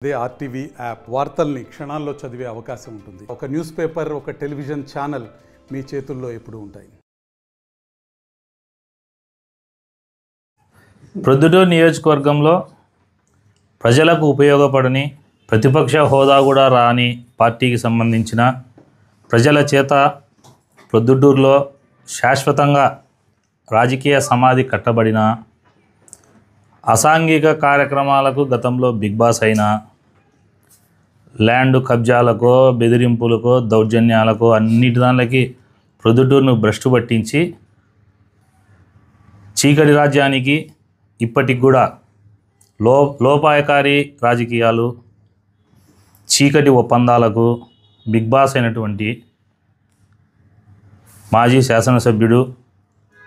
అదే RTV app వార్తల్ని క్షణాల్లో చదివే అవకాశం ఉంటుంది. ఒక న్యూస్ పేపర్, ఒక టెలివిజన్ ఛానల్ మీ చేతుల్లో ఎప్పుడూ ఉంటాయి. ప్రొద్దుటూరు నియోజకవర్గంలో ప్రజలకు ఉపయోగపడని, ప్రతిపక్ష హోదా కూడా రాని పార్టీకి సంబంధించిన ప్రజల చేత ప్రొద్దుటూరులో శాశ్వతంగా రాజకీయ సమాధి కట్టబడిన, అసాంఘిక కార్యక్రమాలకు గతంలో బిగ్ బాస్ అయిన, ల్యాండ్ కబ్జాలకో, బెదిరింపులకో, దౌర్జన్యాలకో అన్నిటి దానికి ప్రొద్దుటూరును భ్రష్టు పట్టించి చీకటి రాజ్యానికి ఇప్పటికి కూడా లోపాయకారి రాజకీయాలు, చీకటి ఒప్పందాలకు బిగ్ బాస్ అయినటువంటి మాజీ శాసనసభ్యుడు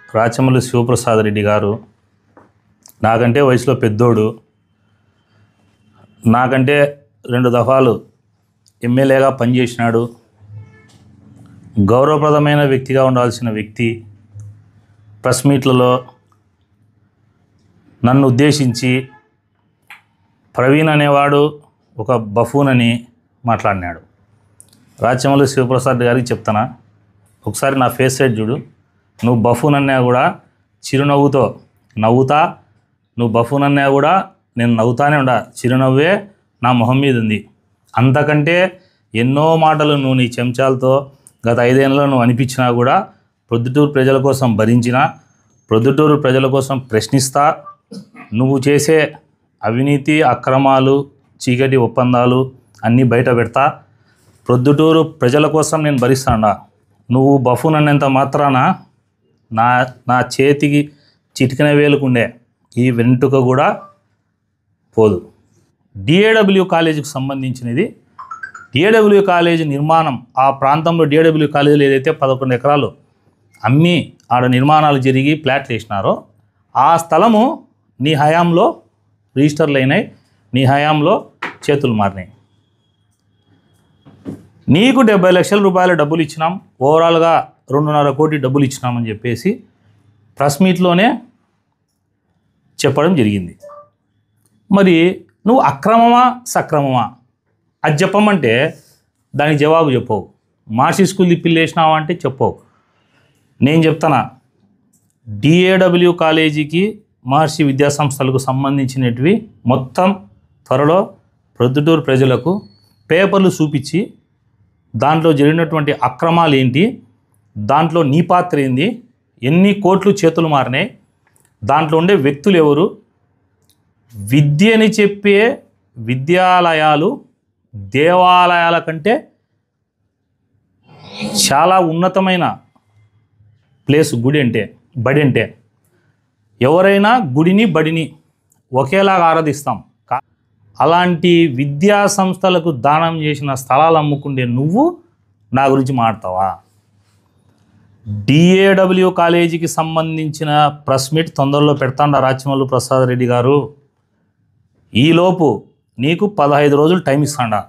రాచమల్లి శివప్రసాద్ రెడ్డి గారు, నాకంటే వయసులో పెద్దోడు, నాకంటే 2 దఫాలు ఎమ్మెల్యేగా పనిచేసినాడు, గౌరవప్రదమైన వ్యక్తిగా ఉండాల్సిన వ్యక్తి ప్రెస్ మీట్లలో నన్ను ఉద్దేశించి ప్రవీణ్ అనేవాడు ఒక బఫూన్ అని మాట్లాడినాడు. రాచమల్లి శివప్రసాద్ గారికి చెప్తానా, ఒకసారి నా ఫేస్ సైడ్ చూడు. నువ్వు బఫూన్ అన్నా కూడా చిరునవ్వుతో నవ్వుతా, నువ్వు బఫూన్ అన్నా కూడా నేను నవ్వుతానే ఉండా, చిరునవ్వే నా మొహం మీద ఉంది. అంతకంటే ఎన్నో మాటలు నువ్వు నీ చెంచాలతో గత 5 ఏళ్ళలో నువ్వు అనిపించినా కూడా ప్రొద్దుటూరు ప్రజల కోసం భరించిన, ప్రొద్దుటూరు ప్రజల కోసం ప్రశ్నిస్తా, నువ్వు చేసే అవినీతి, అక్రమాలు, చీకటి ఒప్పందాలు అన్నీ బయట పెడతా, ప్రొద్దుటూరు ప్రజల కోసం నేను భరిస్తాడా. నువ్వు బఫూన్ అన్నంత మాత్రాన నా చేతికి చిటికిన వేలుకుండే ఈ వెంట్రుక కూడా పోదు. డిఏడబ్ల్యూ కాలేజీకి సంబంధించినది, డిఏడబ్ల్యూ కాలేజీ నిర్మాణం, ఆ ప్రాంతంలో డిఏడబ్ల్యూ కాలేజీలో ఏదైతే 11 ఎకరాలు అమ్మి ఆడ నిర్మాణాలు జరిగి ప్లాట్లు వేసినారో ఆ స్థలము నీ హయాంలో రిజిస్టర్లు అయినాయి, నీ హయాంలో చేతులు మారినాయి. నీకు 70 లక్షల రూపాయల డబ్బులు ఇచ్చినాం, ఓవరాల్గా 2.5 కోటి డబ్బులు ఇచ్చినామని చెప్పేసి ప్రెస్ మీట్లోనే చెప్పడం జరిగింది. మరి నువ్వు అక్రమమా సక్రమమా అది చెప్పమంటే దానికి జవాబు చెప్పవు. మార్షి స్కూల్ తిప్పిలేసినావా అంటే చెప్పవు. నేను చెప్తానా, డిఏడబ్ల్యూ కాలేజీకి మహర్షి విద్యాసంస్థలకు సంబంధించినవి మొత్తం త్వరలో ప్రొద్దుటూరు ప్రజలకు పేపర్లు చూపించి దాంట్లో జరిగినటువంటి అక్రమాలు ఏంటి, దాంట్లో నీ పాత్ర ఏంది, ఎన్ని కోట్లు చేతులు మారినాయి, దాంట్లో ఉండే వ్యక్తులు ఎవరు, విద్యని చెప్పే విద్యాలయాలు దేవాలయాల కంటే చాలా ఉన్నతమైన ప్లేస్ గుడి అంటే, బడి అంటే. ఎవరైనా గుడిని బడిని ఒకేలాగా ఆరాధిస్తాం. అలాంటి విద్యా సంస్థలకు దానం చేసిన స్థలాలు అమ్ముకుండే నువ్వు నా గురించి మాట్లాడతావా? డిఏడబ్ల్యూ కాలేజీకి సంబంధించిన ప్రెస్ మీట్ తొందరలో పెడతాండా రాచమల్లి ప్రసాద్ రెడ్డి గారు. ఈలోపు నీకు 15 రోజులు టైం ఇస్తాడా.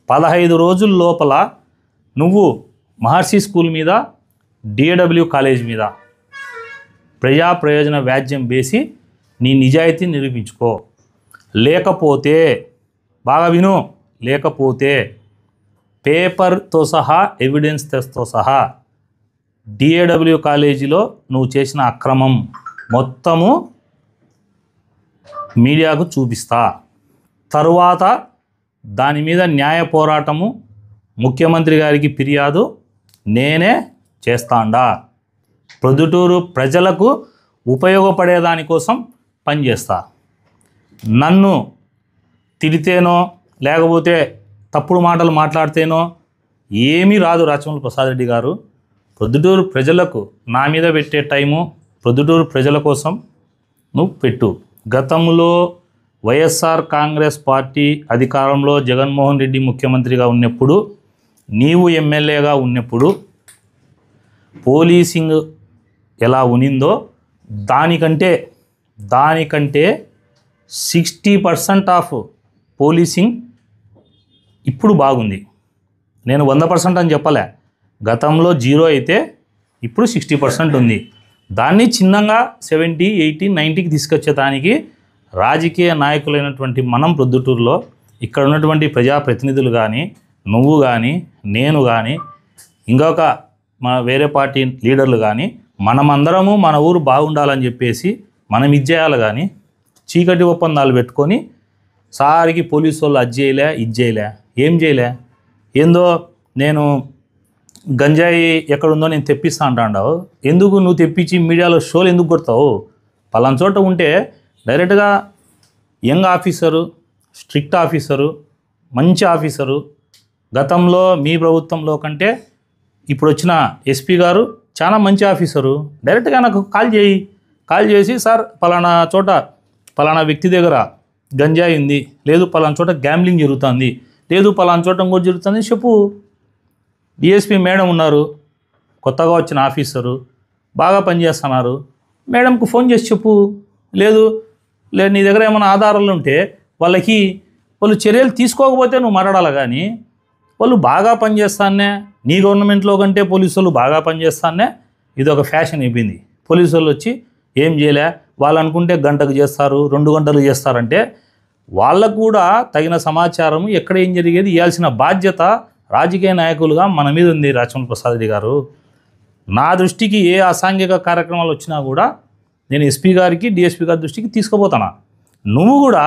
15 రోజుల లోపల నువ్వు మహర్షి స్కూల్ మీద, డిఏడబ్ల్యూ కాలేజ్ మీద ప్రజా ప్రయోజన వ్యాజ్యం వేసి నీ నిజాయితీ నిరూపించుకో. లేకపోతే బాగా విను, లేకపోతే పేపర్తో సహా ఎవిడెన్స్తో సహా డిఏడబ్ల్యూ కాలేజీలో నువ్వు చేసిన అక్రమం మొత్తము మీడియాకు చూపిస్తా. తరువాత దాని మీద న్యాయ పోరాటము, ముఖ్యమంత్రి గారికి ఫిర్యాదు నేనే చేస్తాండా. ప్రొద్దుటూరు ప్రజలకు ఉపయోగపడేదానికోసం పనిచేస్తా. నన్ను తిడితేనో లేకపోతే తప్పుడు మాటలు మాట్లాడితేనో ఏమీ రాదు రాచమల్లి ప్రసాద్ రెడ్డి గారు. ప్రొద్దుటూరు ప్రజలకు నా మీద పెట్టే టైము ప్రొద్దుటూరు ప్రజల కోసం నువ్వు పెట్టు. గతంలో వైఎస్ఆర్ కాంగ్రెస్ పార్టీ అధికారంలో జగన్మోహన్ రెడ్డి ముఖ్యమంత్రిగా ఉన్నప్పుడు, నీవు ఎమ్మెల్యేగా ఉన్నప్పుడు పోలీసింగ్ ఎలా ఉనిందో దానికంటే 60% ఆఫ్ పోలీసింగ్ ఇప్పుడు బాగుంది. నేను 100% అని చెప్పలే, గతంలో 0 అయితే ఇప్పుడు 60% ఉంది. దాన్ని చిన్నగా 70, 80, 90కి తీసుకొచ్చేదానికి రాజకీయ నాయకులైనటువంటి మనం ప్రొద్దుటూరులో ఇక్కడ ఉన్నటువంటి ప్రజాప్రతినిధులు కానీ, నువ్వు కానీ, నేను కానీ, ఇంకొక వేరే పార్టీ లీడర్లు కానీ మనమందరము మన ఊరు బాగుండాలని చెప్పేసి మనం ఇచ్చేయాలి. కానీ చీకటి ఒప్పందాలు పెట్టుకొని సారికి పోలీసు వాళ్ళు అది చేయలే, ఇది చేయలే, ఏం చేయలే, ఏందో నేను గంజాయి ఎక్కడుందో నేను తెప్పిస్తా అంటావు. ఎందుకు నువ్వు తెప్పించి మీడియాలో షోలు ఎందుకు కొడతావు? పలానా చోట ఉంటే డైరెక్ట్గా యంగ్ ఆఫీసరు, స్ట్రిక్ట్ ఆఫీసరు, మంచి ఆఫీసరు, గతంలో మీ ప్రభుత్వంలో కంటే ఇప్పుడు వచ్చిన ఎస్పీ గారు చాలా మంచి ఆఫీసరు. డైరెక్ట్గా నాకు కాల్ చేసి సార్ పలానా చోట పలానా వ్యక్తి దగ్గర గంజాయి ఉంది, లేదు పలానా చోట గ్యాంబ్లింగ్ జరుగుతుంది, లేదు పలానా చోట ఇంకోటి జరుగుతుంది చెప్పు. డిఎస్పీ మేడం ఉన్నారు, కొత్తగా వచ్చిన ఆఫీసరు, బాగా పనిచేస్తున్నారు, మేడంకు ఫోన్ చేసి చెప్పు. లేదు నీ దగ్గర ఏమైనా ఆధారాలు ఉంటే వాళ్ళు చర్యలు తీసుకోకపోతే నువ్వు మాట్లాడాలి. కానీ వాళ్ళు బాగా పనిచేస్తానే, నీ గవర్నమెంట్లో కంటే పోలీసు వాళ్ళు బాగా పనిచేస్తానే, ఇది ఒక ఫ్యాషన్ అయిపోయింది. పోలీసు వాళ్ళు వచ్చి ఏం చేయలే, వాళ్ళు అనుకుంటే గంటకు చేస్తారు, 2 గంటలు చేస్తారంటే వాళ్ళకు కూడా తగిన సమాచారం ఎక్కడ ఏం జరిగేది ఇవ్వాల్సిన బాధ్యత రాజకీయ నాయకులుగా మన మీద ఉంది. రాచమల్లు ప్రసాద్ రెడ్డి గారు, నా దృష్టికి ఏ అసాంఘిక కార్యక్రమాలు వచ్చినా కూడా నేను ఎస్పీ గారికి, డిఎస్పీ గారి దృష్టికి తీసుకుపోతాను. నువ్వు కూడా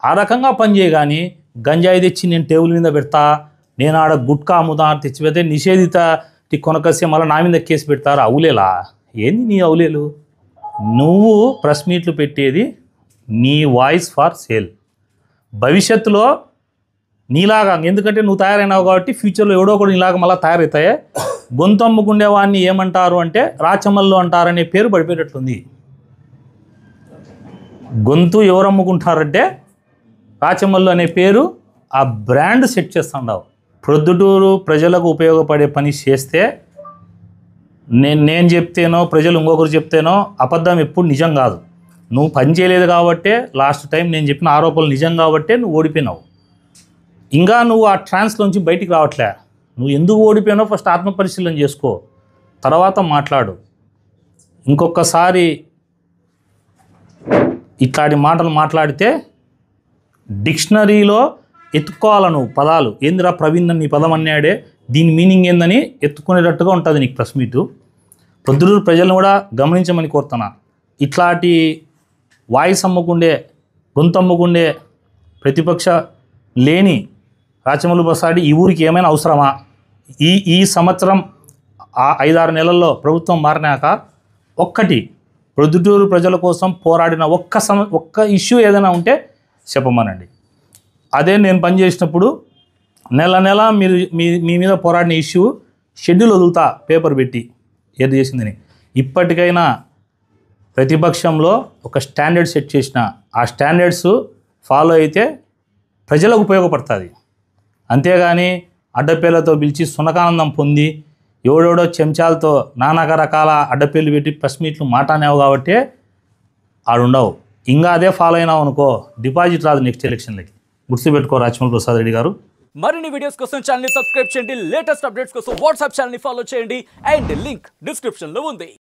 ఆ రకంగా పనిచేయ. కానీ గంజాయి తెచ్చి నేను టేబుల్ మీద పెడతా, నేను ఆడ గుట్కా అమ్ముతా తెచ్చిపెడితే నిషేధిత కొనకసి మళ్ళీ నా మీద కేసు పెడతారు. అవులేలా? ఏంది నీ అవులేలు? నువ్వు ప్రెస్ మీట్లు పెట్టేది నీ వాయిస్ ఫర్ సేల్. భవిష్యత్తులో నీలాగా, ఎందుకంటే నువ్వు తయారైనావు కాబట్టి ఫ్యూచర్లో ఎవడో ఒకటి నీలాగా మళ్ళీ తయారవుతాయే. గొంతు అమ్ముకుండేవాడిని ఏమంటారు అంటే రాచమల్లు అంటారనే పేరు పడిపోయేటట్లుంది. గొంతు ఎవరు అమ్ముకుంటారంటే రాచమల్లు అనే పేరు, ఆ బ్రాండ్ సెట్ చేస్తుండవు. ప్రొద్దుటూరు ప్రజలకు ఉపయోగపడే పని చేస్తే నేను చెప్తేనో ప్రజలు ఇంకొకరు చెప్తేనో అబద్ధం ఎప్పుడు నిజం కాదు. నువ్వు పని చేయలేదు కాబట్టే లాస్ట్ టైం నేను చెప్పిన ఆరోపణలు నిజం కాబట్టే నువ్వు ఓడిపోయినావు. ఇంకా నువ్వు ఆ ట్రాన్స్లోంచి బయటికి రావట్లే. నువ్వు ఎందుకు ఓడిపోయినావు ఫస్ట్ ఆత్మపరిశీలన చేసుకో, తర్వాత మాట్లాడు. ఇంకొకసారి ఇట్లాంటి మాటలు మాట్లాడితే డిక్షనరీలో ఎత్తుకోవాలి నువ్వు పదాలు. ఏందిరా ప్రవీణ్ నీ పదం అన్నాడే, దీని మీనింగ్ ఏందని ఎత్తుకునేటట్టుగా ఉంటుంది నీకు ప్రెస్ మీటు. ప్రొద్దుటూరు ప్రజలను కూడా గమనించమని కోరుతున్నా. ఇట్లాంటి వాయిస్ అమ్ముకుండే, గొంతు అమ్ముకుండే ప్రతిపక్ష లేని రాచమల్లు ప్రసాద్ ఈ ఊరికి ఏమైనా అవసరమా? ఈ సంవత్సరం 5-6 నెలల్లో ప్రభుత్వం మారినాక ఒక్కటి ప్రొద్దుటూరు ప్రజల కోసం పోరాడిన ఒక్క ఇష్యూ ఏదైనా ఉంటే చెప్పమనండి. అదే నేను పనిచేసినప్పుడు నెల మీరు మీ మీద పోరాడిన ఇష్యూ షెడ్యూల్ వదులుతా పేపర్ పెట్టి ఏది చేసిందని. ఇప్పటికైనా ప్రతిపక్షంలో ఒక స్టాండర్డ్ సెట్ చేసిన, ఆ స్టాండర్డ్స్ ఫాలో అయితే ప్రజలకు ఉపయోగపడుతుంది. అంతేగాని అడ్డపేర్లతో పిలిచి సునకానందం పొంది ఎవడెవడో చెంచాలతో నానా రకాల అడ్డపేర్లు పెట్టి ప్రెస్ మీట్లు మాట్లాడినావు కాబట్టి ఆడుండవు. ఇంకా అదే ఫాలో అయినావు అనుకో, డిపాజిట్ రాదు నెక్స్ట్ ఎలక్షన్లకి. గుర్తుపెట్టుకో రాచమల్లు ప్రసాద్ రెడ్డి గారు. మరిన్ని వీడియోస్ కోసం ఛానల్ ని సబ్స్క్రైబ్ చేయండి, లేటెస్ట్ అప్డేట్స్ కోసం వాట్సాప్ ఛానల్ ని ఫాలో చేయండి, అండ్ లింక్ డిస్క్రిప్షన్ లో ఉంది.